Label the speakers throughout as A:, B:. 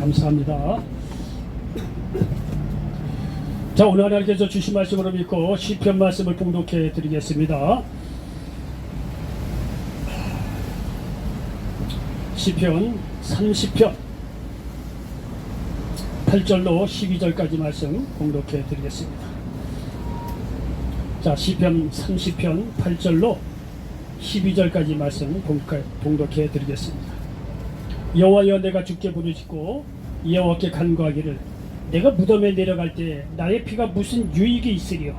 A: 감사합니다. 자, 오늘 하나님께서 주신 말씀으로 믿고 시편 말씀을 봉독해 드리겠습니다. 시편 30편 8절로 12절까지 말씀 봉독해 드리겠습니다. 자, 시편 30편 8절로 12절까지 말씀 봉독해 드리겠습니다. 여호와여, 내가 주께 부르짖고 여호와께 간구하기를, 내가 무덤에 내려갈 때 나의 피가 무슨 유익이 있으리요?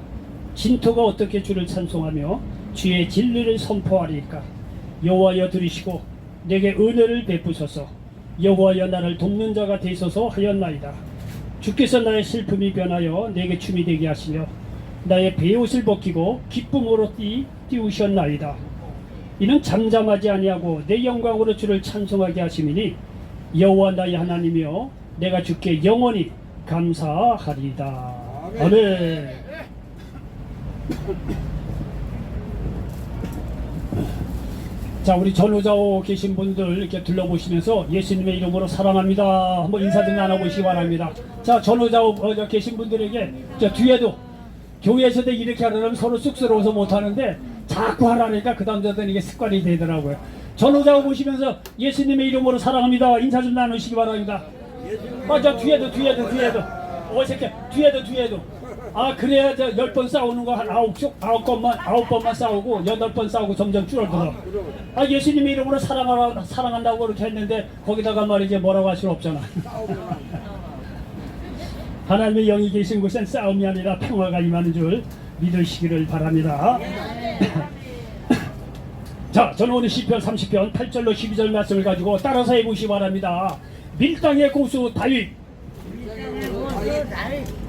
A: 진토가 어떻게 주를 찬송하며 주의 진리를 선포하리까? 여호와여, 들으시고 내게 은혜를 베푸소서. 여호와여, 나를 돕는 자가 되소서 하였나이다. 주께서 나의 슬픔이 변하여 내게 춤이 되게 하시며 나의 베옷을 벗기고 기쁨으로 띄우셨나이다. 이는 잠잠하지 아니하고 내 영광으로 주를 찬송하게 하심이니 여호와 나의 하나님이여, 내가 주께 영원히 감사하리이다. 아멘. 자, 우리 전후좌우 계신 분들 이렇게 둘러보시면서 예수님의 이름으로 사랑합니다 한번 인사 좀 나눠보시기 바랍니다. 자, 전후좌우 계신 분들에게 저 뒤에도 교회에서도 이렇게 하려면 서로 쑥스러워서 못하는데 자꾸 하라니까 그 다음부터는 이게 습관이 되더라고요. 전후좌우 보시면서 예수님의 이름으로 사랑합니다 인사 좀 나누시기 바랍니다. 저 뒤에도 어색해. 뒤에도 아, 그래야 저 10번 싸우는 거 한 9번만 싸우고 8번 싸우고 점점 줄어들어. 아, 예수님의 이름으로 사랑한다고 그렇게 했는데 거기다가 말이지 뭐라고 할 수는 없잖아. 하나님의 영이 계신 곳엔 싸움이 아니라 평화가 임하는 줄 믿으시기를 바랍니다. 자, 저는 오늘 시편 30편 8절로 12절 말씀을 가지고 따라서 해보시기 바랍니다. 밀당의 고수 다윗.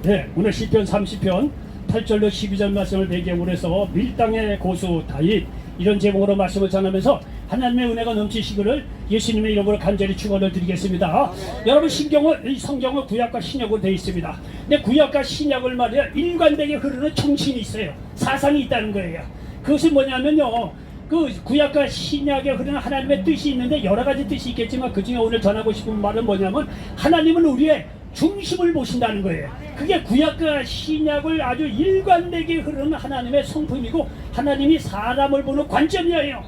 A: 네, 오늘 시편 30편 8절로 12절 말씀을 배경으로 해서 밀당의 고수 다윗, 이런 제목으로 말씀을 전하면서 하나님의 은혜가 넘치시기를 예수님의 이름으로 간절히 축원을 드리겠습니다. 여러분, 이 성경은 구약과 신약으로 되어 있습니다. 근데 구약과 신약을 말이야 일관되게 흐르는 정신이 있어요. 사상이 있다는 거예요. 그것은 뭐냐면요, 그 구약과 신약에 흐르는 하나님의 뜻이 있는데 여러 가지 뜻이 있겠지만 그 중에 오늘 전하고 싶은 말은 뭐냐면 하나님은 우리의 중심을 보신다는 거예요. 그게 구약과 신약을 아주 일관되게 흐르는 하나님의 성품이고 하나님이 사람을 보는 관점이에요.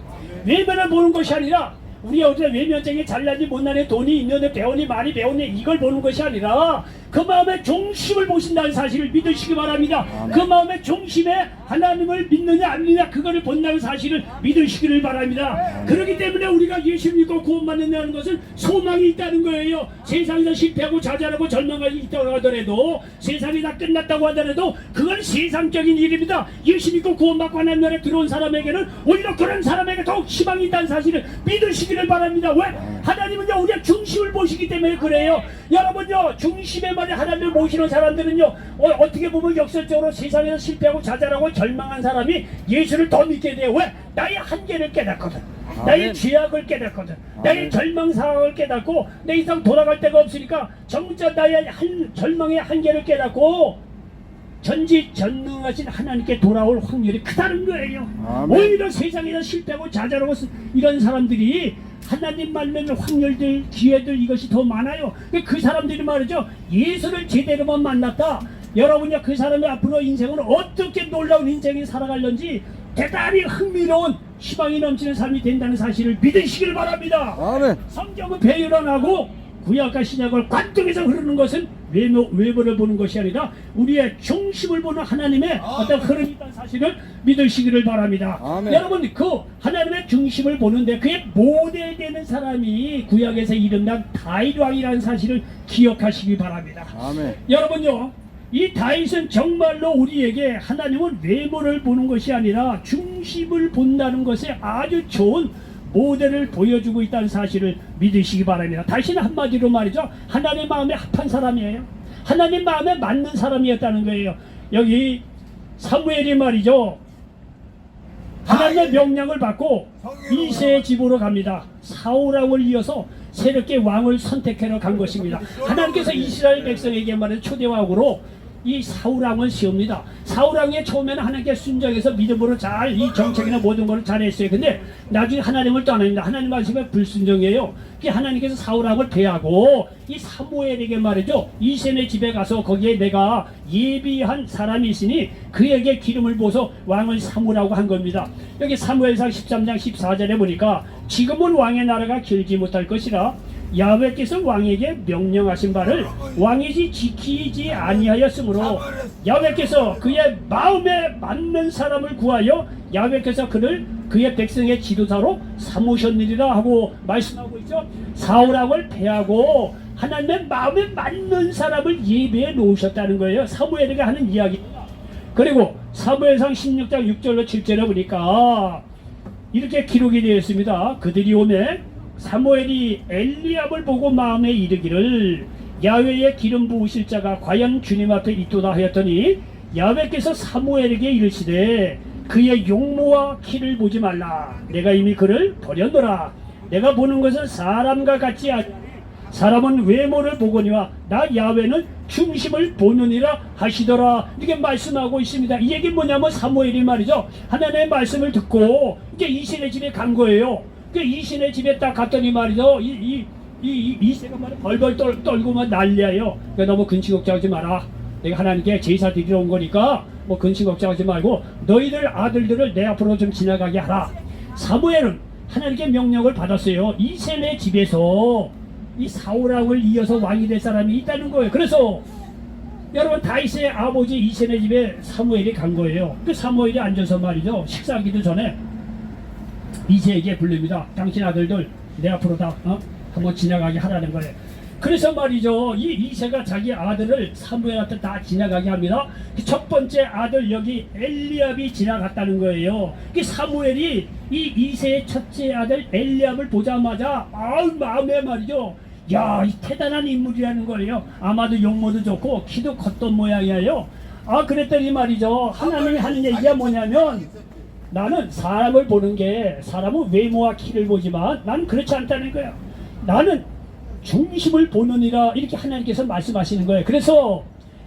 A: 외면을 보는 것이 아니라 우리가 어제 외면적인 잘나니 못나니 돈이 있는데 배우니 많이 배우니 이걸 보는 것이 아니라 그 마음의 중심을 보신다는 사실을 믿으시기 바랍니다. 그 마음의 중심에 하나님을 믿느냐 안 믿느냐 그거를 본다는 사실을 믿으시기를 바랍니다. 그렇기 때문에 우리가 예수 믿고 구원받는다는 것은 소망이 있다는 거예요. 세상에서 실패하고 좌절하고 절망이 있다고 하더라도, 세상이 다 끝났다고 하더라도 그건 세상적인 일입니다. 예수 믿고 구원받고 하나님 나라에 들어온 사람에게는 오히려 그런 사람에게 더욱 희망이 있다는 사실을 믿으시기를 바랍니다. 왜? 하나님은요 우리의 중심을 보시기 때문에 그래요. 여러분요, 중심에 만약 하나님을 모시는 사람들은요 어떻게 보면 역설적으로 세상에서 실패하고 좌절하고 절망한 사람이 예수를 더 믿게 돼요. 왜? 나의 한계를 깨닫거든. 나의 죄악을 깨닫거든. 나의 절망 상황을 깨닫고 내 이상 돌아갈 데가 없으니까 정자 나의 절망의 한계를 깨닫고 전지전능하신 하나님께 돌아올 확률이 크다는 거예요. 오히려 세상에서 실패하고 좌절하고 이런 사람들이 하나님 만나는 확률들, 기회들 이것이 더 많아요. 그 사람들이 말이죠, 예수를 제대로만 만났다. 여러분이 그 사람의 앞으로 인생은 어떻게 놀라운 인생이 살아갈는지 대단히 흥미로운 희망이 넘치는 삶이 된다는 사실을 믿으시기를 바랍니다. 아멘. 성경은 배열안하고 구약과 신약을 관통해서 흐르는 것은 외모를 보는 것이 아니라 우리의 중심을 보는 하나님의 어떤 흐름이 있다는 사실을 믿으시기를 바랍니다. 아멘. 여러분, 그 하나님의 중심을 보는데 그의 모델되는 사람이 구약에서 이름난 다윗 왕이라는 사실을 기억하시기 바랍니다. 아멘. 여러분요, 이 다윗은 정말로 우리에게 하나님은 외모를 보는 것이 아니라 중심을 본다는 것에 아주 좋은 모델을 보여주고 있다는 사실을 믿으시기 바랍니다. 다윗은 한마디로 말이죠, 하나님 마음에 합한 사람이에요. 하나님 마음에 맞는 사람이었다는 거예요. 여기 사무엘이 말이죠, 하나님의 명령을 받고 이새의 집으로 갑니다. 사울왕을 이어서 새롭게 왕을 선택하러 간 것입니다. 하나님께서 이스라엘 백성에게 말하는 초대왕으로 이 사울왕을 세웁니다. 사울왕의 처음에는 하나님께 순종해서 믿음으로 잘 이 정책이나 모든 것을 잘했어요. 근데 나중에 하나님을 떠납니다. 하나님 말씀에 불순종해요. 하나님께서 사울왕을 배하고 이 사무엘에게 말이죠. 이세네 집에 가서 거기에 내가 예비한 사람이 있으니 그에게 기름을 부어서 왕을 삼으라고 한 겁니다. 여기 사무엘상 13장 14절에 보니까 지금은 왕의 나라가 길지 못할 것이라 야훼께서 왕에게 명령하신 바를 왕이 지키지 아니하였으므로 야훼께서 그의 마음에 맞는 사람을 구하여 야훼께서 그를 그의 백성의 지도자로 삼으셨느니라 하고 말씀하고 있죠. 사울왕을 패하고 하나님의 마음에 맞는 사람을 예배해 놓으셨다는 거예요. 사무엘에게 하는 이야기입니다. 그리고 사무엘상 16장 6절로 7절에 보니까 이렇게 기록이 되어 있습니다. 그들이 오매 사무엘이 엘리압을 보고 마음에 이르기를 야훼의 기름 부으실 자가 과연 주님 앞에 있도다 하였더니 야훼께서 사무엘에게 이르시되 그의 용모와 키를 보지 말라. 내가 이미 그를 버렸노라. 내가 보는 것은 사람과 같지 아니하니 사람은 외모를 보거니와 나 야훼는 중심을 보느니라 하시더라. 이렇게 말씀하고 있습니다. 이 얘기는 뭐냐면 사무엘이 말이죠. 하나님의 말씀을 듣고 이제 이신의 집에 간 거예요. 이신의 집에 딱 갔더니 말이죠. 이세가 말이야 벌벌 떨고만 난리예요. 너무 근심 걱정하지 마라. 내가 하나님께 제사 드리러 온 거니까 뭐 근심 걱정하지 말고 너희들 아들들을 내 앞으로 좀 지나가게 하라. 사무엘은 하나님께 명령을 받았어요. 이세네 집에서 이 사울왕을 이어서 왕이 될 사람이 있다는 거예요. 그래서 여러분 다윗의 아버지 이세네 집에 사무엘이 간 거예요. 그 사무엘이 앉아서 말이죠. 식사하기도 전에 이세에게 부릅니다. 당신 아들들 내 앞으로 다 한번 지나가게 하라는 거예요. 그래서 말이죠. 이 이세가 자기 아들을 사무엘한테 다 지나가게 합니다. 첫 번째 아들 여기 엘리압이 지나갔다는 거예요. 사무엘이 이 이세의 첫째 아들 엘리압을 보자마자 마음에 말이죠. 야, 이 대단한 인물이라는 거예요. 아마도 용모도 좋고 키도 컸던 모양이에요. 그랬더니 말이죠. 하나님이 하는 얘기가 뭐냐면 나는 사람을 보는 게 사람은 외모와 키를 보지만 나는 그렇지 않다는 거야. 나는 중심을 보느니라 이렇게 하나님께서 말씀하시는 거예요. 그래서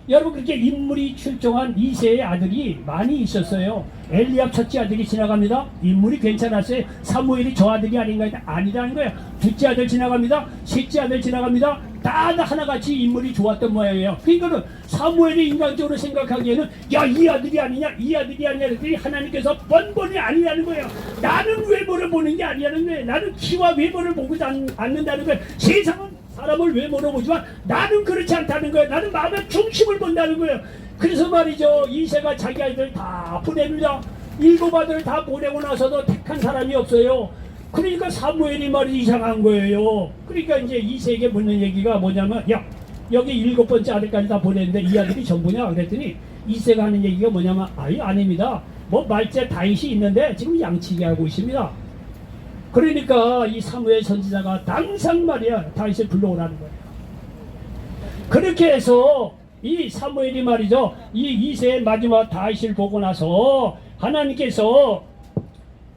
A: 여러분 그렇게 인물이 출중한 이세의 아들이 많이 있었어요. 엘리압 첫째 아들이 지나갑니다. 인물이 괜찮았어요. 사무엘이 저 아들이 아닌가 아니라는 거예요. 둘째 아들 지나갑니다. 셋째 아들 지나갑니다. 다 하나같이 인물이 좋았던 모양이에요. 그러니까 사무엘이 인간적으로 생각하기에는 야, 이 아들이 아니냐 이 아들이 아니냐 그랬더니 하나님께서 번번이 아니라는 거예요. 나는 외모를 보는 게 아니라는 거예요. 나는 키와 외모를 보지 않는다는 거예요. 세상은 사람을 외모로 보지만 나는 그렇지 않다는 거예요. 나는 마음의 중심을 본다는 거예요. 그래서 말이죠. 이세가 자기 아이들 다 보냅니다. 7 아들을 다 보내고 나서도 택한 사람이 없어요. 그러니까 사무엘이 말이 이상한 거예요. 그러니까 이제 이세에게 묻는 얘기가 뭐냐면 야, 여기 7번째 아들까지 다 보냈는데 이 아들이 전부냐 그랬더니 이세가 하는 얘기가 뭐냐면 아닙니다. 뭐 말째 다윗이 있는데 지금 양치기 하고 있습니다. 그러니까 이 사무엘 선지자가 당장 말이야 다윗을 불러오라는 거예요. 그렇게 해서 이 사무엘이 말이죠. 이 이세의 마지막 다윗을 보고 나서 하나님께서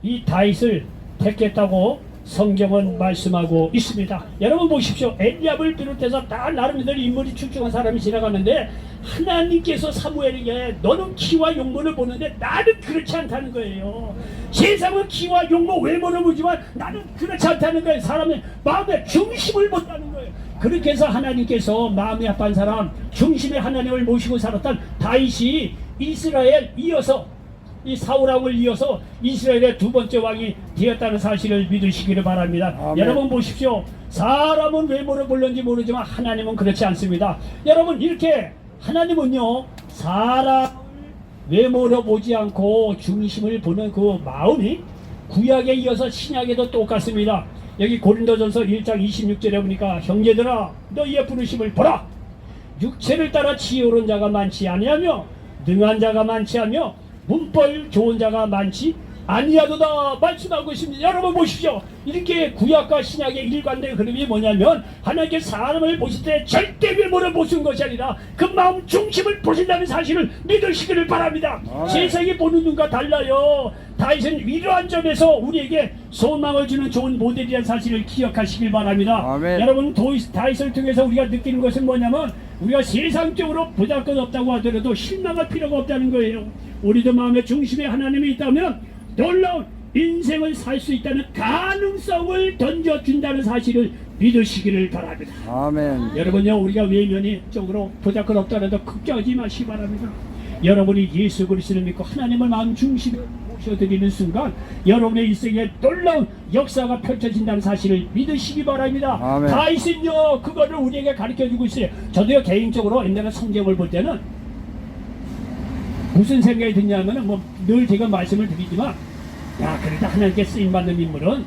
A: 이 다윗을 택했다고 성경은 말씀하고 있습니다. 여러분 보십시오. 엘리압을 비롯해서 다 나름대로 인물이 출중한 사람이 지나가는데 하나님께서 사무엘에게 너는 키와 용모를 보는데 나는 그렇지 않다는 거예요. 세상은 키와 용모 외모를 보지만 나는 그렇지 않다는 거예요. 사람의 마음의 중심을 본다는 거예요. 그렇게 해서 하나님께서 마음이 아픈 사람 중심의 하나님을 모시고 살았던 다윗이 이스라엘 이어서 이 사울왕을 이어서 이스라엘의 2번째 왕이 되었다는 사실을 믿으시기를 바랍니다. 아멘. 여러분 보십시오. 사람은 외모를 볼는지 모르지만 하나님은 그렇지 않습니다. 여러분 이렇게 하나님은요 사람을 외모로 보지 않고 중심을 보는 그 마음이 구약에 이어서 신약에도 똑같습니다. 여기 고린도전서 1장 26절에 보니까 형제들아 너희의 부르심을 보라. 육체를 따라 지혜로운 자가 많지 아니하며 능한 자가 많지 않으며 문벌 좋은 자가 많지 아니하도다 말씀하고 있습니다. 여러분 보십시오. 이렇게 구약과 신약의 일관된 흐름이 뭐냐면 하나님께 사람을 보실 때 절대 외모를 보시는 것이 아니라 그 마음 중심을 보신다는 사실을 믿으시기를 바랍니다. 세상이 보는 눈과 달라요. 다윗은 이러한 점에서 우리에게 소망을 주는 좋은 모델이라는 사실을 기억하시길 바랍니다.
B: 아멘.
A: 여러분 다윗을 통해서 우리가 느끼는 것은 뭐냐면 우리가 세상적으로 보잘것 없다고 하더라도 실망할 필요가 없다는 거예요. 우리도 마음의 중심에 하나님이 있다면 놀라운 인생을 살 수 있다는 가능성을 던져준다는 사실을 믿으시기를 바랍니다.
B: 아멘.
A: 여러분요, 우리가 외면적으로 보잘것 없더라도 걱정하지 마시기 바랍니다. 여러분이 예수 그리스도를 믿고 하나님을 마음 중심에 모셔드리는 순간 여러분의 일생에 놀라운 역사가 펼쳐진다는 사실을 믿으시기 바랍니다.
B: 아멘.
A: 다윗은요, 그거를 우리에게 가르쳐주고 있어요. 저도요, 개인적으로 옛날에 성경을 볼 때는 무슨 생각이 드냐면은 늘 제가 말씀을 드리지만, 야, 그래도 하나님께 쓰임받는 인물은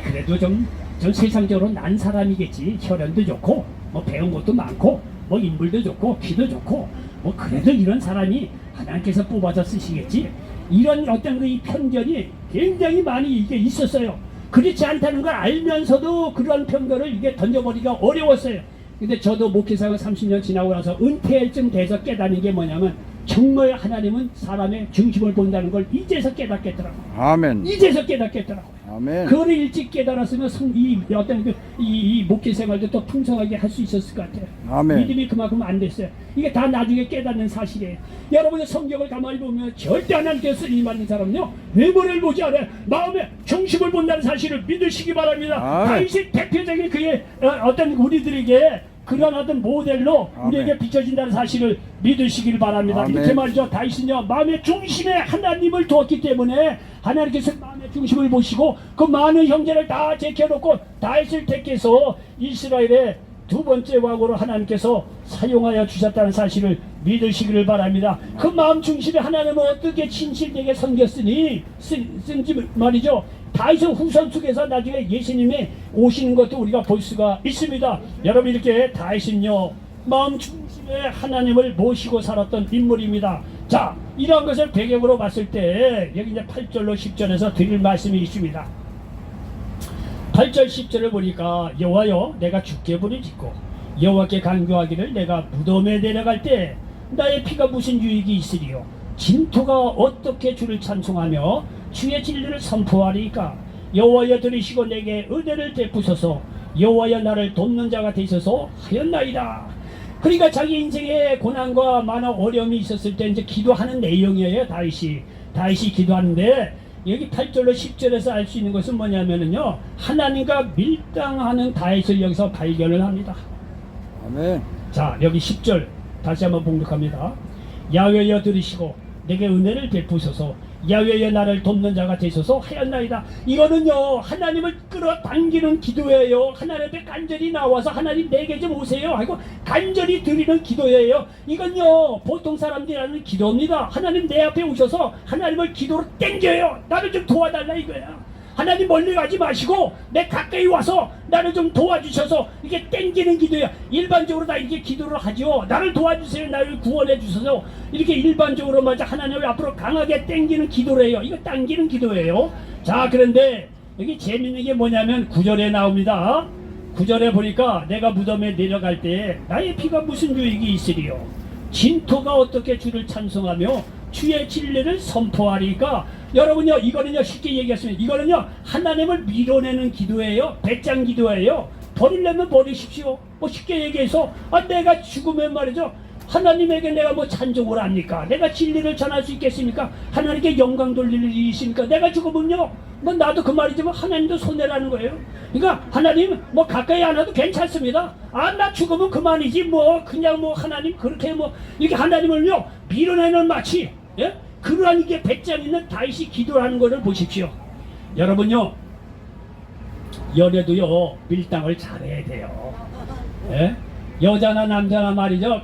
A: 그래도 좀 세상적으로 난 사람이겠지. 혈연도 좋고 배운 것도 많고 인물도 좋고 기도 좋고 그래도 이런 사람이 하나님께서 뽑아서 쓰시겠지. 이런 어떤 이 편견이 굉장히 많이 이게 있었어요. 그렇지 않다는 걸 알면서도 그런 편견을 이게 던져버리기가 어려웠어요. 근데 저도 목회사가 30년 지나고 나서 은퇴할 쯤 돼서 깨닫는 게 뭐냐면 정말 하나님은 사람의 중심을 본다는 걸 이제서 깨닫겠더라고요.
B: 아멘.
A: 이제서 깨닫겠더라고요.
B: 아멘.
A: 그걸 일찍 깨달았으면 이 목회 생활도 또 풍성하게 할 수 있었을 것 같아요.
B: 아멘.
A: 믿음이 그만큼 안 됐어요. 이게 다 나중에 깨닫는 사실이에요. 여러분의 성경을 가만히 보면 절대 하나님께서 쓰임 받는 사람은요, 외모를 보지 않아요. 마음의 중심을 본다는 사실을 믿으시기 바랍니다. 다윗이 대표적인 그의 어떤 우리들에게 그런 어떤 모델로 우리에게 비춰진다는 사실을 믿으시길 바랍니다.
B: 아멘.
A: 이렇게 말이죠. 다윗은요, 마음의 중심에 하나님을 두었기 때문에 하나님께서 마음의 중심을 보시고 그 많은 형제를 다 제껴놓고 다윗을 택해서 이스라엘의 두 번째 왕으로 하나님께서 사용하여 주셨다는 사실을 믿으시기를 바랍니다. 그 마음 중심에 하나님은 어떻게 진실되게 섬겼으니 쓴지 말이죠. 다윗의 후손 속에서 나중에 예수님이 오시는 것도 우리가 볼 수가 있습니다. 여러분, 이렇게 다윗은요, 마음 중심에 하나님을 모시고 살았던 인물입니다. 자, 이런 것을 배경으로 봤을 때 여기 이제 8절로 10절에서 드릴 말씀이 있습니다. 8절 10절을 보니까 여호와여, 내가 주께 부르짖고 여호와께 간구하기를 내가 무덤에 내려갈 때 나의 피가 무슨 유익이 있으리요? 진토가 어떻게 주를 찬송하며 주의 진리를 선포하리까? 여호와여, 들으시고 내게 은혜를 베푸소서. 여호와여, 나를 돕는 자가 되소서 하였나이다. 그러니까 자기 인생에 고난과 많은 어려움이 있었을 때 이제 기도하는 내용이에요. 다윗이 기도하는데 여기 8절로 10절에서 알 수 있는 것은 뭐냐면요, 하나님과 밀당하는 다윗을 여기서 발견을 합니다.
B: 아멘.
A: 자, 여기 10절 다시 한번 봉독합니다. 야훼여, 들으시고 내게 은혜를 베푸소서. 야훼여, 나를 돕는 자가 되소서 하였나이다. 이거는요, 하나님을 끌어당기는 기도예요. 하나님 앞에 간절히 나와서 하나님 내게 좀 오세요 하고 간절히 드리는 기도예요. 이건요, 보통 사람들이 하는 기도입니다. 하나님 내 앞에 오셔서 하나님을 기도로 땡겨요. 나를 좀 도와달라 이거야. 하나님 멀리 가지 마시고 내 가까이 와서 나를 좀 도와주셔서 이게 땡기는 기도야. 일반적으로 다 이렇게 기도를 하죠. 나를 도와주세요, 나를 구원해 주셔서 이렇게 일반적으로 맞아 하나님을 앞으로 강하게 땡기는 기도래요. 이거 당기는 기도예요. 자, 그런데 여기 재밌는 게 뭐냐면 9절에 나옵니다. 9절에 보니까 내가 무덤에 내려갈 때 나의 피가 무슨 유익이 있으리요? 진토가 어떻게 주를 찬송하며 주의 진리를 선포하리까? 여러분요, 이거는요, 쉽게 얘기했으면 이거는요, 하나님을 밀어내는 기도예요. 배짱 기도예요. 버리려면 버리십시오. 쉽게 얘기해서 내가 죽으면 말이죠, 하나님에게 내가 찬송을 합니까? 내가 진리를 전할 수 있겠습니까? 하나님께 영광 돌릴 일이 있습니까? 내가 죽으면요, 나도 그 말이지만 하나님도 손해라는 거예요. 그러니까 하나님 가까이 안 와도 괜찮습니다. 나 죽으면 그만이지 그냥 하나님 그렇게 이렇게 하나님을요 밀어내는 마치, 예? 그러한 이게 배짱 있는 다윗이 기도를 하는 것을 보십시오. 여러분요, 연애도요 밀당을 잘해야 돼요. 예? 여자나 남자나 말이죠,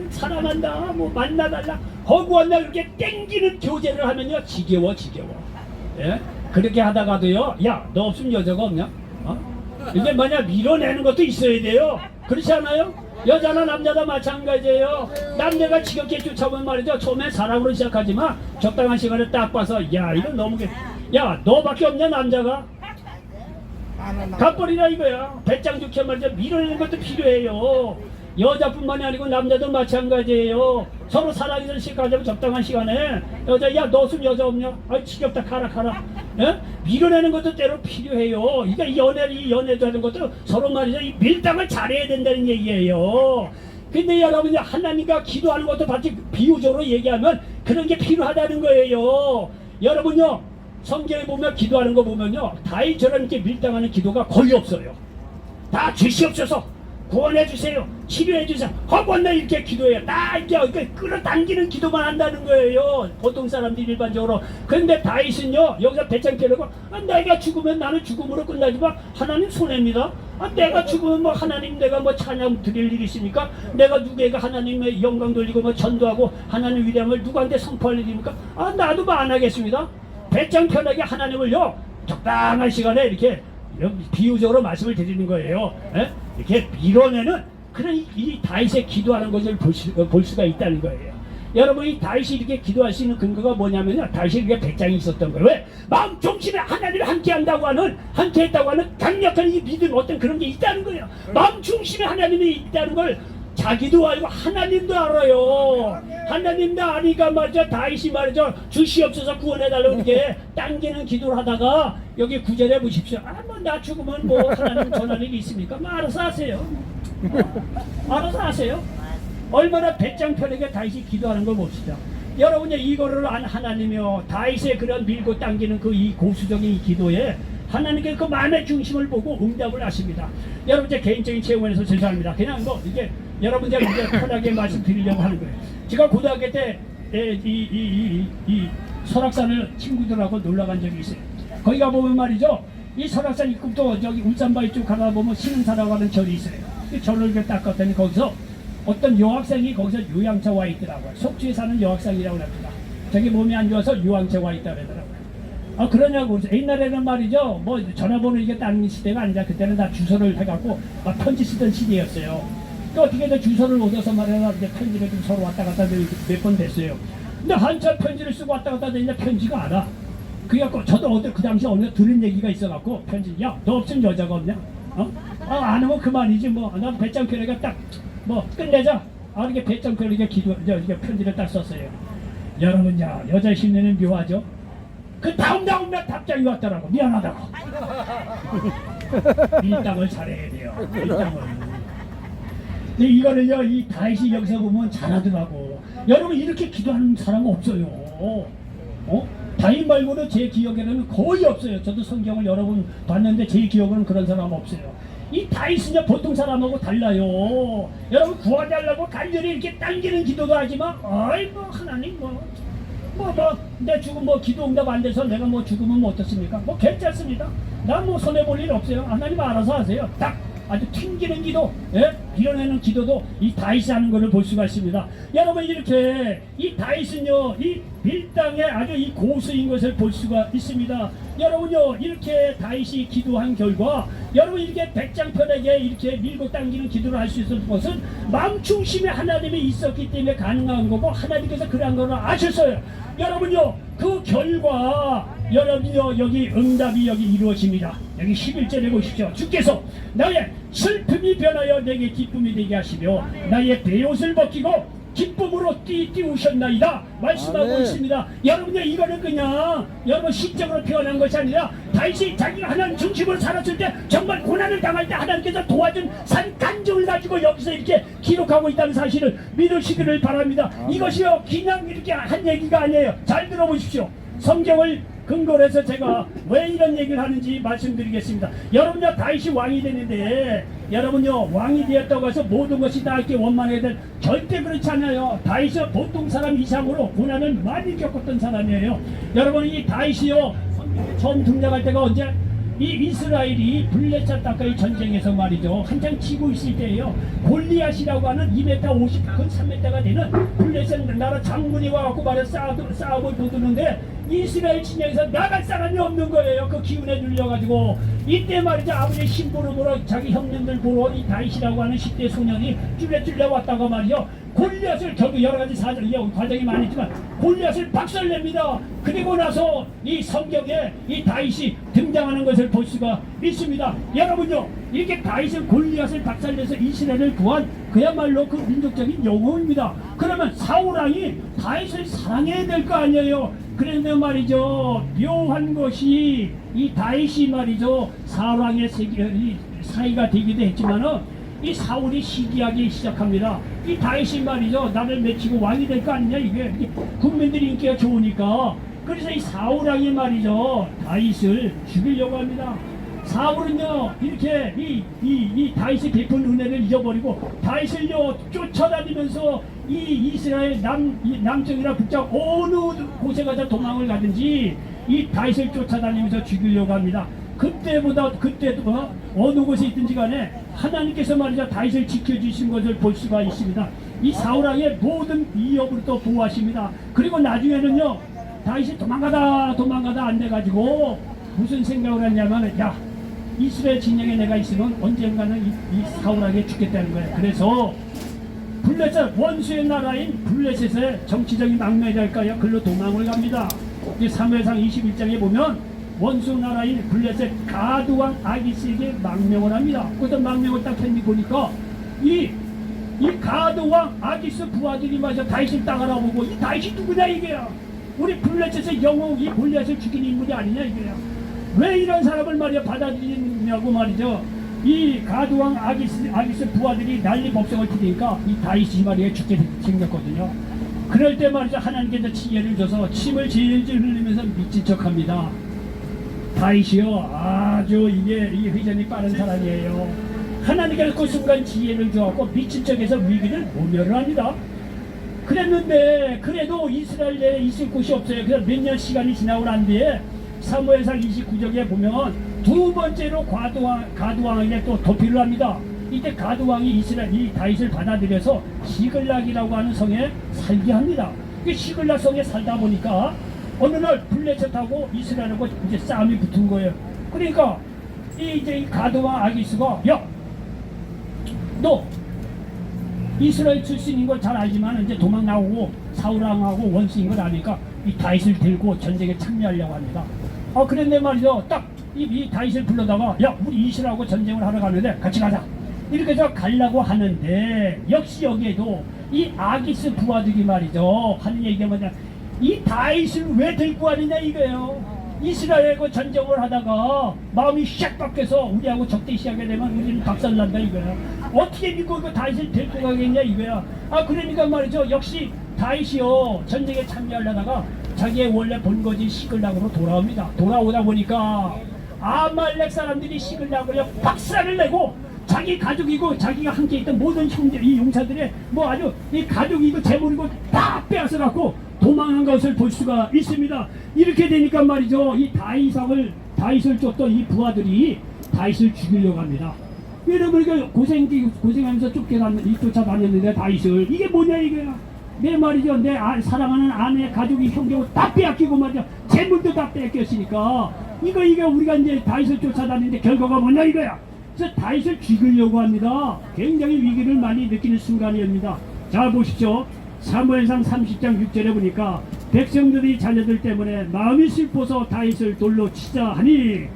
A: 사랑한다, 만나달라, 허구한다, 이렇게 땡기는 교제를 하면요 지겨워. 예? 그렇게 하다가도요, 야, 너 없으면 여자가 없냐? 이게 만약 밀어내는 것도 있어야 돼요. 그렇지 않아요? 여자나 남자나 마찬가지예요. 남자가 지겹게 쫓아오면 말이죠, 처음에 사랑으로 시작하지만 적당한 시간에 딱 봐서, 야, 이건 너무 야, 너밖에 없냐 남자가? 가버리라 이거야. 배짱 좋게 말이죠, 밀어내는 것도 필요해요. 여자뿐만이 아니고 남자도 마찬가지예요. 서로 사랑해서 시간하자면 적당한 시간에 여자 야 너 숨 여자 없냐? 아 지겹다 가라. 예? 밀어내는 것도 때로 필요해요. 그러니까 연애도 하는 것도 서로 말이죠. 이 밀당을 잘해야 된다는 얘기예요. 근데 여러분이 하나님과 기도하는 것도 같이 비유적으로 얘기하면 그런 게 필요하다는 거예요. 여러분요 성경에 보면 기도하는 거 보면요 다윗처럼 이렇게 밀당하는 기도가 거의 없어요. 다 주시옵소서, 구원해 주세요, 치료해 주세요 하고 나 이렇게 기도해요. 다 이렇게 끌어당기는 기도만 한다는 거예요. 보통 사람들이 일반적으로. 그런데 다윗은요 여기서 배짱 펴려고 내가 죽으면 나는 죽음으로 끝나지만 하나님 손해입니다. 내가 죽으면 뭐 하나님 내가 뭐 찬양 드릴 일이 있습니까? 내가 누구에게 하나님의 영광 돌리고 뭐 전도하고 하나님 위대함을 누구한테 선포할 일입니까? 나도 뭐 안 하겠습니다. 배짱 편하게 하나님을요 적당한 시간에 이렇게 비유적으로 말씀을 드리는 거예요. 에? 이렇게 밀어내는 그런 이 다윗의 기도하는 것을 볼 수가 있다는 거예요. 여러분이 다윗이 이렇게 기도할 수 있는 근거가 뭐냐면요 다윗이 이렇게 배짱이 있었던 거예요. 왜? 마음 중심에 하나님을 함께 했다고 하는 강력한 이 믿음 어떤 그런 게 있다는 거예요. 마음 중심에 하나님이 있다는 걸 자기도 알고 하나님도 알아요. 하나님도 아니까 말이죠. 다윗이 말이죠. 주시옵소서 구원해달라고 이렇게 당기는 기도를 하다가 여기 9절에 보십시오. 뭐 나 죽으면 뭐 하나님 전할 일이 있습니까? 뭐 알아서 하세요. 알아서 하세요. 얼마나 배짱 편하게 다윗이 기도하는 걸 봅시다. 여러분이 이거를 안 하나님이요 다윗의 그런 밀고 당기는 그 이 고수적인 이 기도에 하나님께 그 마음의 중심을 보고 응답을 하십니다. 여러분 제 개인적인 체험에서 죄송합니다. 그냥 뭐 이게 여러분 제가 이제 편하게 말씀드리려고 하는 거예요. 제가 고등학교 때 이 설악산을 친구들하고 놀러 간 적이 있어요. 거기 가보면 말이죠. 이 설악산 입구부터 저기 울산바위 쪽 가다 보면 신흥사라고 하는 절이 있어요. 그 절을 이렇게 딱 갔더니 거기서 어떤 여학생이 거기서 요양차 와 있더라고요. 속초에 사는 여학생이라고 합니다. 저기 몸이 안 좋아서 요양차 와 있다 그러더라고요. 그러냐고. 옛날에는 말이죠. 뭐 전화번호 이게 따는 시대가 아니라 그때는 다 주소를 해갖고 막 편지 쓰던 시대였어요. 그 어떻게든 주소를 얻어서 말해서 이제 편지를 좀 서로 왔다 갔다 몇 번 됐어요. 근데 한참 편지를 쓰고 왔다 갔다 되니까 편지가 안 와. 그래갖고 저도 그 당시 어느 들은 얘기가 있어갖고 편지 야 너 없으면 여자가 없냐? 안 하면 그만이지 뭐. 난 배짱 편하게 딱 뭐 끝내자. 이렇게 배짱 편하게 이렇게 편지를 딱 썼어요. 여러분야 여자 심리는 묘하죠. 그 다음 날 답장이 왔더라고. 미안하다고. 밀당을 잘해야 돼요. 밀당을. 근데 이거는요 이 다윗이 여기서 보면 잘하더라고. 여러분 이렇게 기도하는 사람은 없어요. 다윗 말고는 제 기억에는 거의 없어요. 저도 성경을 여러 번 봤는데 제 기억에는 그런 사람 없어요. 이 다윗은요 보통 사람하고 달라요. 여러분 구하달라고 간절히 이렇게 당기는 기도도 하지만 아이고 하나님 내 죽음 뭐 기도 응답 안 돼서 내가 뭐 죽으면 뭐 어떻습니까? 뭐 괜찮습니다. 난 뭐 손해 볼 일 없어요. 하나님 알아서 하세요. 딱 아주 튕기는 기도, 밀어내는 기도도 이 다윗이 하는 것을 볼 수가 있습니다. 여러분 이렇게 이 다윗은요 이 밀당의 아주 이 고수인 것을 볼 수가 있습니다. 여러분요 이렇게 다윗이 기도한 결과 여러분 이렇게 백장편하게 이렇게 밀고 당기는 기도를 할 수 있었던 것은 마음 중심에 하나님이 있었기 때문에 가능한 거고 하나님께서 그러한 걸 아셨어요. 여러분요 그 결과 여러분요 여기 응답이 여기 이루어집니다. 여기 11절에 보십시오. 주께서 나의 슬픔이 변하여 내게 기쁨이 되게 하시며 나의 베옷을 벗기고 기쁨으로 띄우셨나이다 말씀하고
B: 아멘.
A: 있습니다. 여러분요 이거는 그냥 여러분 시적으로 표현한 것이 아니라 다윗이 자기가 하나님 중심으로 살았을 때 정말 고난을 당할 때 하나님께서 도와준 산 간증을 가지고 여기서 이렇게 기록하고 있다는 사실을 믿으시기를 바랍니다.
B: 아멘.
A: 이것이요 그냥 이렇게 한 얘기가 아니에요. 잘 들어보십시오. 성경을 근거로 해서 제가 왜 이런 얘기를 하는지 말씀드리겠습니다. 여러분요 다윗이 왕이 되는데 여러분요 왕이 되었다고 해서 모든 것이 다 이렇게 원만해야 될 절대 그렇지 않아요. 다윗은 보통 사람 이상으로 고난을 많이 겪었던 사람이에요. 여러분 이 다윗이요 처음 등장할 때가 언제? 이 이스라엘이 블레셋 가까이 전쟁에서 말이죠 한창 치고 있을 때예요. 골리앗이라고 하는 2m 50, 근 3m가 되는 블레셋 나라 장군이 와갖고 말해서 싸움을 보드는데 이스라엘 진영에서 나갈 사람이 없는 거예요. 그 기운에 눌려가지고 이때 말이죠, 아버지의 신부를 보러 자기 형님들 보러 이 다윗이라고 하는 10대 소년이 쫄래 왔다가 말이요, 골리앗을, 결국 여러 가지 과정이 많이 있지만 골리앗을 박살냅니다. 그리고 나서 이 성경에 이 다윗이 등장하는 것을 볼 수가 있습니다. 여러분요, 이렇게 다윗은 골리앗을 박살내서 이스라엘을 구한 그야말로 그 민족적인 영웅입니다. 그러면 사울왕이 다윗을 사랑해야 될 거 아니에요. 그런데 말이죠, 묘한 것이 이 다윗이 말이죠, 사울왕의 사이가 되기도 했지만은 이 사울이 시기하기 시작합니다. 이 다윗이 말이죠, 나를 맺히고 왕이 될 거 아니냐, 이게 국민들이 인기가 좋으니까. 그래서 이 사울왕이 말이죠, 다윗을 죽이려고 합니다. 사울은요, 이렇게 이 다윗이 베푼 은혜를 잊어버리고 다윗을요 쫓아다니면서 이 이스라엘 남쪽이나 북쪽 어느 곳에 가서 도망을 가든지 이 다윗을 쫓아다니면서 죽이려고 합니다. 그때도 어느 곳에 있든지 간에 하나님께서 말이죠, 다윗을 지켜주신 것을 볼 수가 있습니다. 이 사울왕의 모든 위협을 또 보호하십니다. 그리고 나중에는요, 다윗이 도망가다 안 돼가지고 무슨 생각을 했냐면, 야, 이스라엘 진영에 내가 있으면 언젠가는 이 사울에게 죽겠다는 거예요. 그래서 블레셋, 원수의 나라인 블레셋의 정치적인 망명이랄까요, 글로 도망을 갑니다. 사무엘상 21장에 보면 원수 나라인 블레셋 가드왕 아기스에게 망명을 합니다. 그래서 망명을 딱 보니까 이 가드왕 아기스 부하들이 마저 다윗을 딱 알아보고, 이 다윗이 누구냐 이게야, 우리 블레셋의 영웅, 이 골리앗을 죽인 인물이 아니냐 이게야, 왜 이런 사람을 말이야 받아들이냐고 말이죠. 이 가드왕 아기스 부하들이 난리 법석을 피니까 이 다윗이 말이야 죽게 생겼거든요. 그럴 때 말이죠, 하나님께서 지혜를 줘서 침을 질질 흘리면서 미친 척합니다. 다윗이요, 아주 이 회전이 빠른 사람이에요. 하나님께서 그 순간 지혜를 주었고 미친 척해서 위기를 모멸을 합니다. 그랬는데 그래도 이스라엘 내에 있을 곳이 없어요. 그래서 몇 년 시간이 지나고 난 뒤에 사무엘상 29장에 보면 두 번째로 가드왕에게 또 도피를 합니다. 이때 가드왕이 이 다윗을 받아들여서 시글락이라고 하는 성에 살게 합니다. 시글락 성에 살다 보니까 어느 날 블레셋하고 이스라엘하고 이제 싸움이 붙은 거예요. 그러니까 이 가드왕 아기스가, 야, 너 이스라엘 출신인 걸 잘 알지만 이제 도망 나오고 사울왕하고 원수인 걸 아니까 이 다윗을 들고 전쟁에 참여하려고 합니다. 그런데 말이죠, 딱 이 다윗을 불러다가, 야, 우리 이스라엘하고 전쟁을 하러 가는데 같이 가자, 이렇게 해서 가려고 하는데, 역시 여기에도 이 아기스 부하들이 말이죠 하는 얘기가 뭐냐, 이 다윗을 왜 들고 가느냐 이거예요. 이스라엘하고 전쟁을 하다가 마음이 샥 바뀌어서 우리하고 적대 시작하게 되면 우리는 박살난다 이거야. 어떻게 믿고 그 다윗을 데리고 가겠냐 이거야. 그러니까 말이죠, 역시 다윗이요 전쟁에 참여하려다가 자기의 원래 본거지 시글락으로 돌아옵니다. 돌아오다 보니까 아말렉 사람들이 시글락을 박살을 내고 자기 가족이고 자기가 함께 있던 모든 형제, 이 용사들의 뭐 아주 이 가족이고 재물이고 다 빼앗아 갖고 도망한 것을 볼 수가 있습니다. 이렇게 되니까 말이죠, 이 다윗을 쫓던 이 부하들이 다윗을 죽이려고 합니다. 여러분, 고생하면서 쫓아다녔는데 다윗을, 이게 뭐냐 이거야. 내 말이죠, 내 사랑하는 아내, 가족이, 형제고 다 빼앗기고 말이죠, 재물도 다 빼앗겼으니까 이거 우리가 이제 다윗을 쫓아다니는데 결과가 뭐냐 이거야. 그래서 다윗을 죽이려고 합니다. 굉장히 위기를 많이 느끼는 순간이옵니다. 자, 보십시오. 사무엘상 30장 6절에 보니까 백성들이 자녀들 때문에 마음이 슬퍼서 다윗을 돌로 치자 하니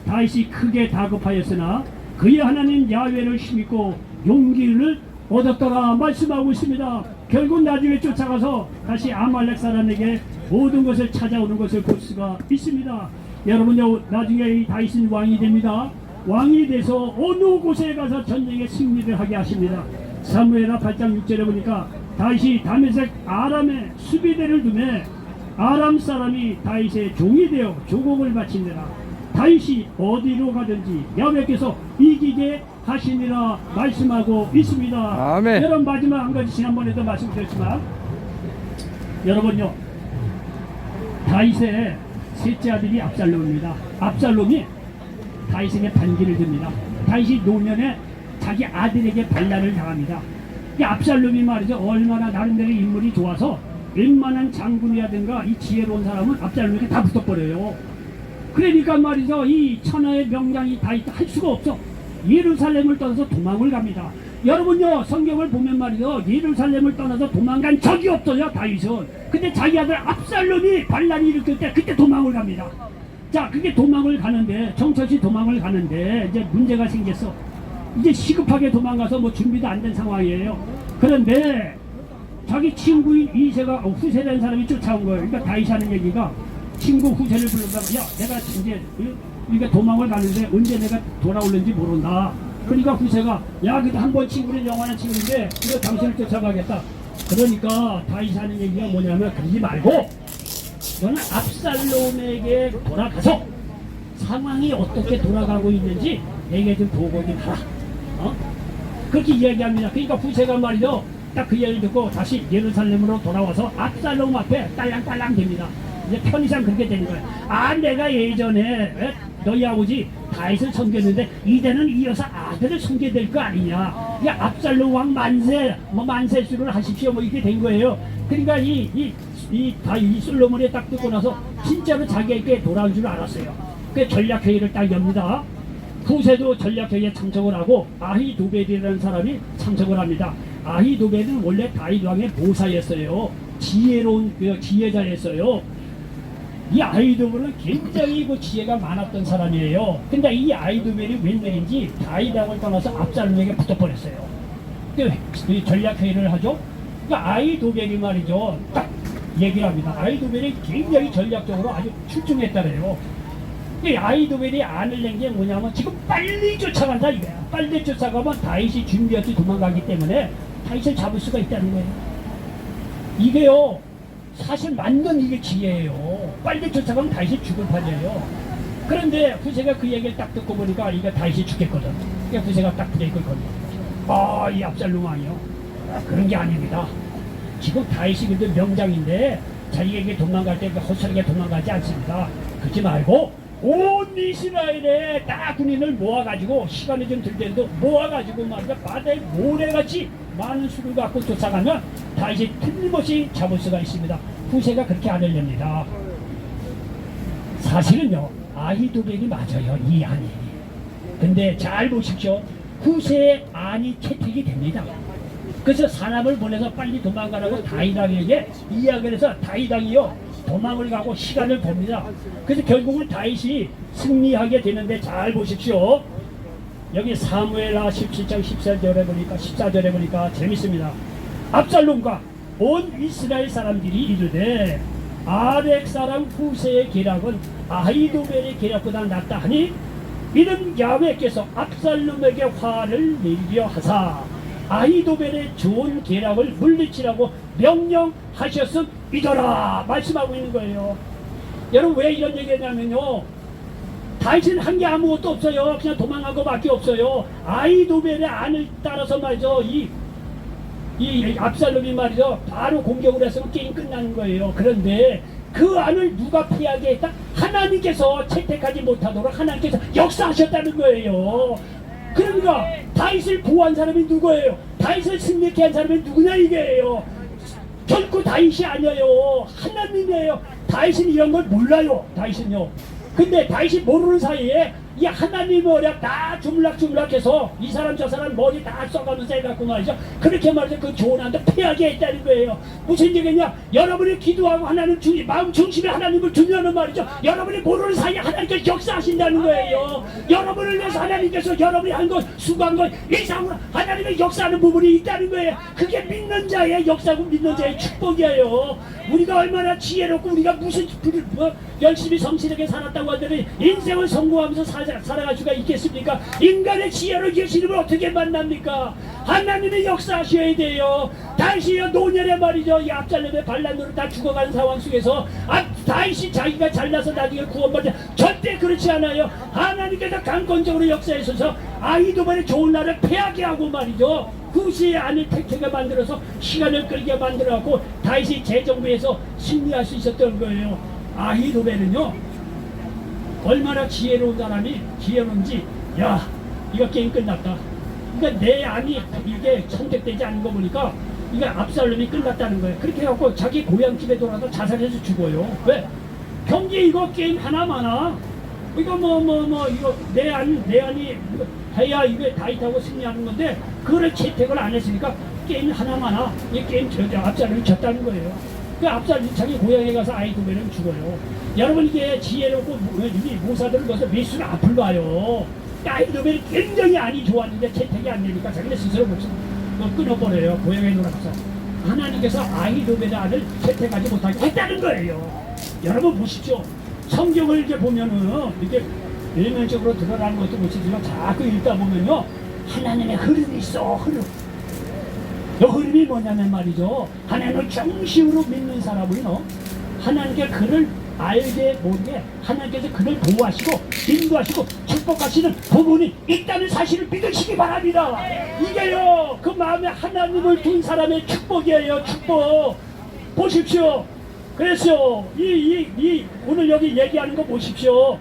A: 다윗이 크게 다급하였으나 그의 하나님 야훼를 힘입고 용기를 얻었더라 말씀하고 있습니다. 결국 나중에 쫓아가서 다시 아말렉 사람에게 모든 것을 찾아오는 것을 볼 수가 있습니다. 여러분요, 나중에 이 다윗은 왕이 됩니다. 왕이 돼서 어느 곳에 가서 전쟁에 승리를 하게 하십니다. 사무엘하 8장 6절에 보니까 다윗이 다메섹 아람에 수비대를 두매 아람 사람이 다윗의 종이 되어 조공을 바치느라 다윗이 어디로 가든지 야훼께서 이기게 하시니라 말씀하고 있습니다.
B: 아멘.
A: 여러분, 마지막 한 가지 지난번에도 말씀드렸지만, 여러분요, 다윗의 셋째 아들이 압살롬입니다. 압살롬이 다윗에게 반기를 듭니다. 다윗이 노년에 자기 아들에게 반란을 당합니다. 이 압살롬이 말이죠, 얼마나 나름대로 인물이 좋아서 웬만한 장군이라든가 이 지혜로운 사람은 압살롬에게 다 붙어버려요. 그러니까 말이죠. 이 천하의 명장이 다윗 할 수가 없어. 예루살렘을 떠나서 도망을 갑니다. 여러분요, 성경을 보면 말이죠. 예루살렘을 떠나서 도망간 적이 없어요, 다윗은. 근데 자기 아들 압살롬이 반란이 일으킬 때 그때 도망을 갑니다. 자, 그게 도망을 가는데, 정철시 도망을 가는데 이제 문제가 생겼어. 이제 시급하게 도망가서 뭐 준비도 안 된 상황이에요. 그런데 자기 친구인 이세가 후세라는 사람이 쫓아온 거예요. 그러니까 다윗이 하는 얘기가 친구 후세를 불러다가, 야, 내가 이제 이게 도망을 가는데 언제 내가 돌아올는지 모른다. 그러니까 후세가, 야, 그래도 한번 친구는 영원한 친구인데 이거 당신을 쫓아가겠다. 그러니까 다윗이 하는 얘기가 뭐냐면, 그러지 말고 너는 압살롬에게 돌아가서 상황이 어떻게 돌아가고 있는지 내게 좀 보고 좀 하라. 그렇게 이야기합니다. 그러니까 후세가 말이죠, 딱 그 얘기를 듣고 다시 예루살렘으로 돌아와서 압살롬 앞에 딸랑딸랑 됩니다. 이제 편의상 그렇게 되는 거예요. 아, 내가 예전에 너희 아버지 다윗을 섬겼는데 이제는 이어서 아들을 섬겨야 될 거 아니냐. 이 압살롬 왕 만세, 뭐 만세수를 하십시오, 뭐 이렇게 된 거예요. 그러니까 이 솔로몬이 딱 듣고 나서 진짜로 자기에게 돌아올 줄 알았어요. 그 전략회의를 딱 엽니다. 후세도 전략회의에 참석을 하고 아히도벨이라는 사람이 참석을 합니다. 아히도벨은 원래 다윗 왕의 모사였어요. 지혜로운 지혜자였어요. 이 아히도벨은 굉장히 그 지혜가 많았던 사람이에요. 근데 이 아히도벨이 웬일인지 다윗 왕을 떠나서 압살롬에게 붙어버렸어요. 그 전략회의를 하죠. 그러니까 아히도벨이 말이죠, 딱 얘기를 합니다. 아히도벨이 굉장히 전략적으로 아주 출중했다래요. 이 아히도벨이 안을 낸 게 뭐냐면 지금 빨리 쫓아간다 이거야. 빨리 쫓아가면 다윗이 준비 없이 도망가기 때문에 다윗을 잡을 수가 있다는 거예요. 이게요, 사실 맞는 이게 지혜예요. 빨리 쫓아가면 다윗이 죽을 판이에요. 그런데 후세가 그 얘기를 딱 듣고 보니까 이거 다윗이 죽겠거든. 그러니까 후세가 딱 브레이크를 걸려. 아, 이 압살롬 왕이요. 그런 게 아닙니다. 지금 다윗이 그래도 명장인데 자기에게 도망갈 때 헛소리게 도망가지 않습니다. 그러지 말고 온 이스라엘에 다 군인을 모아가지고, 시간이 좀 들 때도 모아가지고 말이야, 바다에 모래같이 많은 수를 갖고 쫓아가면 다윗이 틀림없이 잡을 수가 있습니다. 후세가 그렇게 안을 냅니다. 사실은요, 아히도벨이 맞아요, 이 안이. 근데 잘 보십시오. 후세의 안이 채택이 됩니다. 그래서 사람을 보내서 빨리 도망가라고 다윗왕에게 이야기를 해서 다윗왕이요, 도망을 가고 시간을 봅니다. 그래서 결국은 다윗이 승리하게 되는데, 잘 보십시오. 여기 사무엘하 17장 14절에 보니까 재밌습니다. 압살롬과 온 이스라엘 사람들이 이르되 아렉 사람 후세의 계략은 아히도벨의 계략보다 낫다 하니 이는 야훼께서 압살롬에게 화를 내리려 하사 아히도벨의 좋은 계략을 물리치라고 명령하셨음이더라 말씀하고 있는 거예요. 여러분, 왜 이런 얘기했냐면요, 다윗은 한 게 아무것도 없어요. 그냥 도망간 거밖에 없어요. 아히도벨의 안을 따라서 말이죠, 이 압살롬이 말이죠, 바로 공격을 했으면 게임 끝나는 거예요. 그런데 그 안을 누가 피하게 했다? 하나님께서 채택하지 못하도록 하나님께서 역사하셨다는 거예요. 그러니까 다윗을 보호한 사람이 누구예요? 다윗을 승리케 한 사람이 누구냐 이게요. 결코 다윗이 아니에요. 하나님이에요. 다윗은 이런 걸 몰라요. 다윗은요. 근데 다윗이 모르는 사이에 이 하나님의 언약 다 주물락주물락해서 이 사람 저 사람 머리 다 써가면서 해갖고 말이죠, 그렇게 말이죠, 그 좋은 안도 피하게 했다는 거예요. 무슨 얘기냐? 여러분이 기도하고 하나님 마음 중심에 하나님을 두면은 말이죠, 여러분이 모르는 사이에 하나님께서 역사하신다는 거예요. 여러분을 위해서 하나님께서 여러분이 한 것, 수고한 것 이상으로 하나님의 역사하는 부분이 있다는 거예요. 그게 믿는 자의 역사고 믿는 자의 축복이에요. 우리가 얼마나 지혜롭고 우리가 무슨 열심히 성실하게 살았다고 하더니 인생을 성공하면서 살아갈 수가 있겠습니까? 인간의 지혜로 예수님을 어떻게 만납니까? 하나님의 역사하셔야 돼요. 다윗이요, 노년에 말이죠, 이 압살롬의 반란으로 다 죽어가는 상황 속에서 다윗이 자기가 잘나서 나중에 구원받자, 절대 그렇지 않아요. 하나님께서 강권적으로 역사하셔서 아히도벨의 좋은 날을 패하게 하고 말이죠, 후세의 안을 택하게 만들어서 시간을 끌게 만들어갖고 다윗이 재정부에서 승리할 수 있었던 거예요. 아히도벨은요, 얼마나 지혜로운 사람이 지혜로운지, 야, 이거 게임 끝났다. 그러니까 내 안이 이게 선택되지 않은 거 보니까 이게 압살롬이 끝났다는 거예요. 그렇게 해갖고 자기 고향집에 돌아서 자살해서 죽어요. 왜? 경기 이거 게임 하나마나 이거 이거 내안이 해야 이게 다이트하고 승리하는 건데 그거를 채택을 안 했으니까 게임 하나마나 이 게임 앞살을 졌다는 거예요. 그 앞살 자기 고향에 가서 아이 두 배는 죽어요. 여러분 이게 지혜롭고 이 모사들을 넣어서 몇수를 앞을 봐요. 아이 두 배는 굉장히 안이 좋았는데 채택이 안 되니까 자기네 스스로 목숨 끊어버려요. 고향에 돌아가서 하나님께서 아이 두 배의 아들 채택하지 못하게 했다는 거예요. 여러분 보십시오. 성경을 이렇게 보면은 이렇게 일면적으로 드러나는 것도 보시지만 자꾸 읽다 보면요 하나님의 흐름이 있어. 그 흐름이 뭐냐면 말이죠, 하나님을 정식으로 믿는 사람은요 하나님께 그를 알게 모르게 하나님께서 그를 보호하시고 인도하시고 축복하시는 부분이 있다는 사실을 믿으시기 바랍니다. 이게요 그 마음에 하나님을 둔 사람의 축복이에요. 축복 보십시오. 그래서 이 오늘 여기 얘기하는 거 보십시오.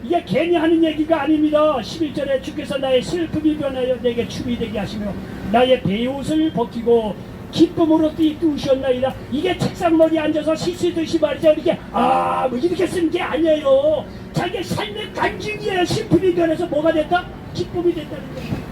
A: 이게 괜히 하는 얘기가 아닙니다. 11절에 주께서 나의 슬픔이 변하여 내게 춤이 되게 하시며 나의 베옷을 벗기고 기쁨으로 띠우셨나이다. 이게 책상머리에 앉아서 시쓰듯이 말이죠. 이렇게 뭐 이렇게 쓰는 게 아니에요. 자기 삶의 간증이에요. 슬픔이 변해서 뭐가 됐다? 기쁨이 됐다는 거예요.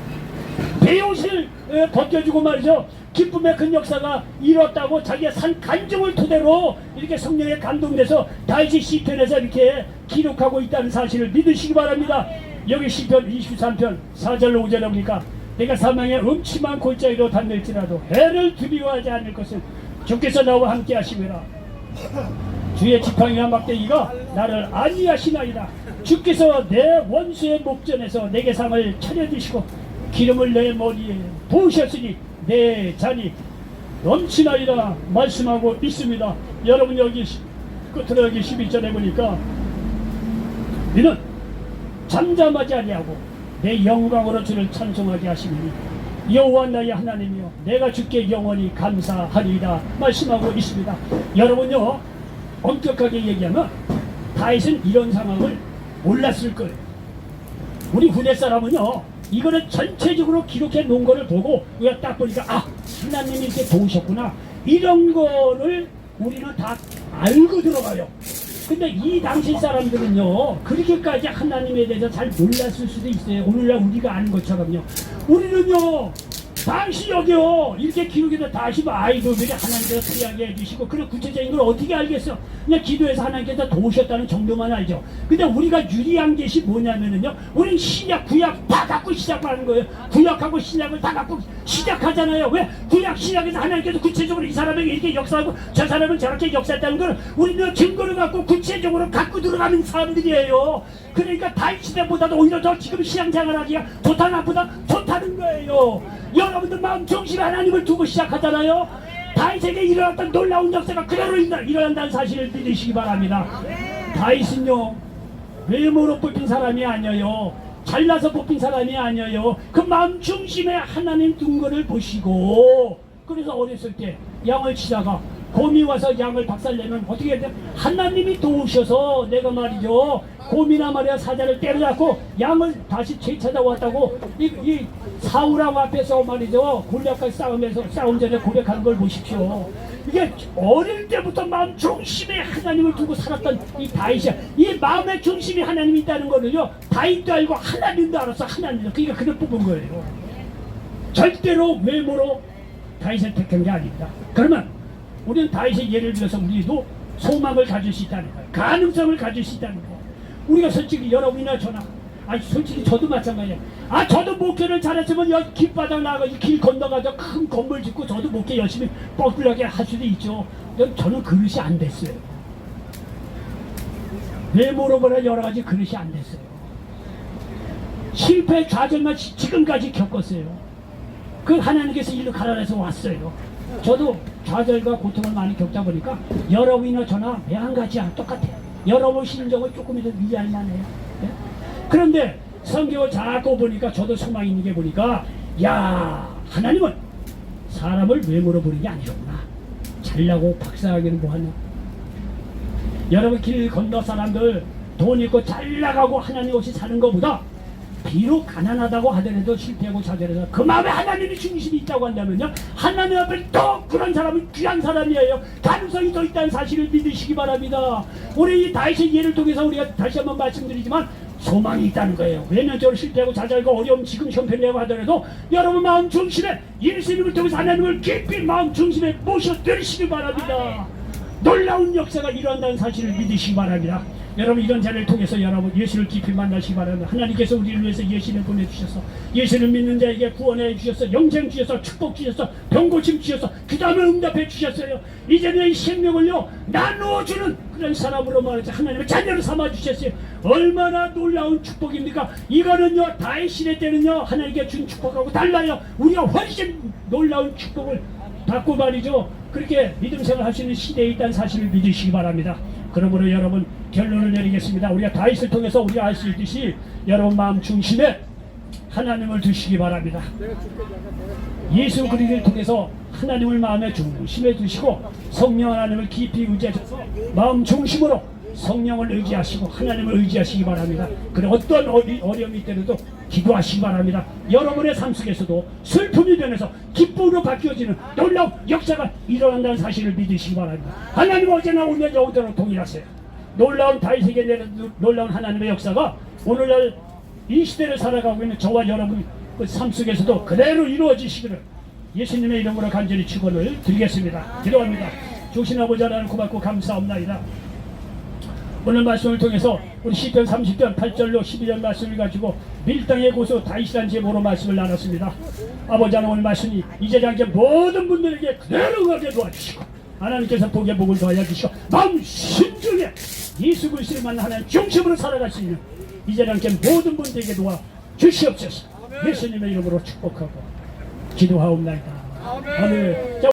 A: 베옷을 벗겨주고 말이죠. 기쁨의 큰 역사가 이뤘다고 자기가 산 간증을 토대로 이렇게 성령에 감동돼서 다윗이 시편에서 이렇게 기록하고 있다는 사실을 믿으시기 바랍니다. 여기 시편 23편 4절로 5절에 보니까 내가 사망의 음침한 골짜기로 닿을지라도 해를 두려워하지 않을 것은 주께서 나와 함께 하시리라. 주의 지팡이와 막대기가 나를 안위하시나이다. 주께서 내 원수의 목전에서 내게 상을 차려주시고 기름을 내 머리에 부으셨으니 내 잔이 넘치나이다 말씀하고 있습니다. 여러분 여기 끝으로 여기 11절에 보니까 너는 잠잠하지 아니하고 내 영광으로 주를 찬송하게 하시니 여호와 나의 하나님이여 내가 주께 영원히 감사하리이다 말씀하고 있습니다. 여러분요 엄격하게 얘기하면 다윗은 이런 상황을 몰랐을 거예요. 우리 후대 사람은요 이거를 전체적으로 기록해 놓은 거를 보고 우리가 딱 보니까 하나님이 이렇게 도우셨구나 이런 거를 우리는 다 알고 들어가요. 근데 이 당시 사람들은요 그렇게까지 하나님에 대해서 잘 몰랐을 수도 있어요. 오늘날 우리가 아는 것처럼요. 우리는요 당시 여기요 이렇게 기록해서 다시 아이들이 하나님께서 피하게 해주시고 그런 구체적인 걸 어떻게 알겠어? 그냥 기도해서 하나님께서 도우셨다는 정도만 알죠. 근데 우리가 유리한 것이 뭐냐면은요 우린 신약 구약 다 갖고 시작하는 거예요. 구약하고 신약을 다 갖고 시작하잖아요. 왜? 구약 신약에서 하나님께서 구체적으로 이 사람에게 이렇게 역사하고 저 사람은 저렇게 역사했다는 걸 우리는 증거를 갖고 구체적으로 갖고 들어가는 사람들이에요. 그러니까 다윗 시대보다도 오히려 더 지금 신앙생활하기가 좋다 나쁘다 좋다는 거예요. 여러분들 마음 중심에 하나님을 두고 시작하잖아요. 다윗에게 일어났던 놀라운 역사가 그대로 일어난다는 사실을 믿으시기 바랍니다. 다윗은요 외모로 뽑힌 사람이 아니에요. 잘나서 뽑힌 사람이 아니에요. 그 마음 중심에 하나님 둔 거를 보시고 그래서 어렸을 때 양을 치다가 곰이 와서 양을 박살내면 어떻게 해야 돼? 하나님이 도우셔서 내가 말이죠 곰이나 말이야 사자를 때려잡고 양을 다시 되찾아왔다고 이 사울왕 앞에서 말이죠 골리앗과 싸움 전에 고백하는 걸 보십시오. 이게 어릴 때부터 마음 중심에 하나님을 두고 살았던 이 다윗이야. 이 마음의 중심이 하나님이 있다는 거를요 다윗도 알고 하나님도 알아서 하나님도 그러니까 그를 뽑은 거예요. 절대로 외모로 다윗을 택한 게 아닙니다. 그러면 우리는 다윗의 예를 들어서 우리도 소망을 가질 수 있다는 거예요. 가능성을 가질 수 있다는 거예요. 우리가 솔직히 여러분이나 저나 솔직히 저도 마찬가지예요. 저도 목회를 잘했으면 여기 길바닥 나가서 길 건너가서 큰 건물 짓고 저도 목회 열심히 popular하게 할 수도 있죠. 저는 그릇이 안 됐어요. 외모로 보나 여러 가지 그릇이 안 됐어요. 실패 좌절만 지금까지 겪었어요. 그 하나님께서 일로 가라앉아서 왔어요. 저도 좌절과 고통을 많이 겪다 보니까 여러분이나 저나 매한가지야 똑같아요. 여러분 심정을 조금이라도 이해할 만해요. 네? 그런데 성경을 자꾸 보니까 저도 소망이 있는 게 보니까 야 하나님은 사람을 외모로 보는 게 아니었구나. 잘나고 박사하기는 뭐하냐. 여러분 길 건너 사람들 돈 있고 잘 나가고 하나님 없이 사는 것보다 비록 가난하다고 하더라도 실패하고 좌절해서 그 마음에 하나님이 중심이 있다고 한다면요 하나님 앞에 또 그런 사람은 귀한 사람이에요. 가능성이 더 있다는 사실을 믿으시기 바랍니다. 우리 이 다윗의 예를 통해서 우리가 다시 한번 말씀드리지만 소망이 있다는 거예요. 외면적으로 실패하고 좌절하고 어려움 지금 형편이라고 하더라도 여러분 마음 중심에 예수님을 통해서 하나님을 깊이 마음 중심에 모셔드리시기 바랍니다. 놀라운 역사가 일어난다는 사실을 믿으시기 바랍니다. 여러분 이런 자리를 통해서 여러분 예수를 깊이 만나시기 바랍니다. 하나님께서 우리를 위해서 예수를 보내주셔서 예수를 믿는 자에게 구원해 주셔서 영생 주셔서 축복 주셔서 병고침 주셔서 그 다음에 응답해 주셨어요. 이제는 이 생명을요 나누어주는 그런 사람으로 말하자 하나님의 자녀로 삼아 주셨어요. 얼마나 놀라운 축복입니까? 이거는요 다윗 시대 때는요 하나님께 준 축복하고 달라요. 우리가 훨씬 놀라운 축복을 받고 말이죠. 그렇게 믿음 생활할 수 있는 시대에 있다는 사실을 믿으시기 바랍니다. 그러므로 여러분 결론을 내리겠습니다. 우리가 다윗을 통해서 우리가 알 수 있듯이 여러분 마음 중심에 하나님을 두시기 바랍니다. 예수 그리스도를 통해서 하나님을 마음의 중심에 두시고 성령 하나님을 깊이 의지하셔서 마음 중심으로 성령을 의지하시고 하나님을 의지하시기 바랍니다. 그리고 어떤 어려움이 있더라도 기도하시기 바랍니다. 여러분의 삶 속에서도 슬픔이 변해서 기쁨으로 바뀌어지는 놀라운 역사가 일어난다는 사실을 믿으시기 바랍니다. 하나님 어제나 오늘 영원토록 동일하세요. 놀라운 다윗에게 내린 놀라운 하나님의 역사가 오늘날 이 시대를 살아가고 있는 저와 여러분 그 삶 속에서도 그대로 이루어지시기를 예수님의 이름으로 간절히 축원을 드리겠습니다. 기도합니다. 주신 아버지 하나님 고맙고 감사합니다. 오늘 말씀을 통해서 우리 시편 30편 8절로 12절 말씀을 가지고 밀당의 고수 다윗이라는 제목으로 말씀을 나눴습니다. 아버지 하나님 오늘 말씀이 이 자리에 앉은 모든 분들에게 그대로 응하게 도와주시고 하나님께서 복의 복을 더하여 주시고 마음 신중에 예수 그리스도를 만나 하나님 중심으로 살아갈 수 있는 이 자리에 앉은 모든 분들에게 도와 주시옵소서. 예수님의 이름으로 축복하고 기도하옵나이다. 아멘.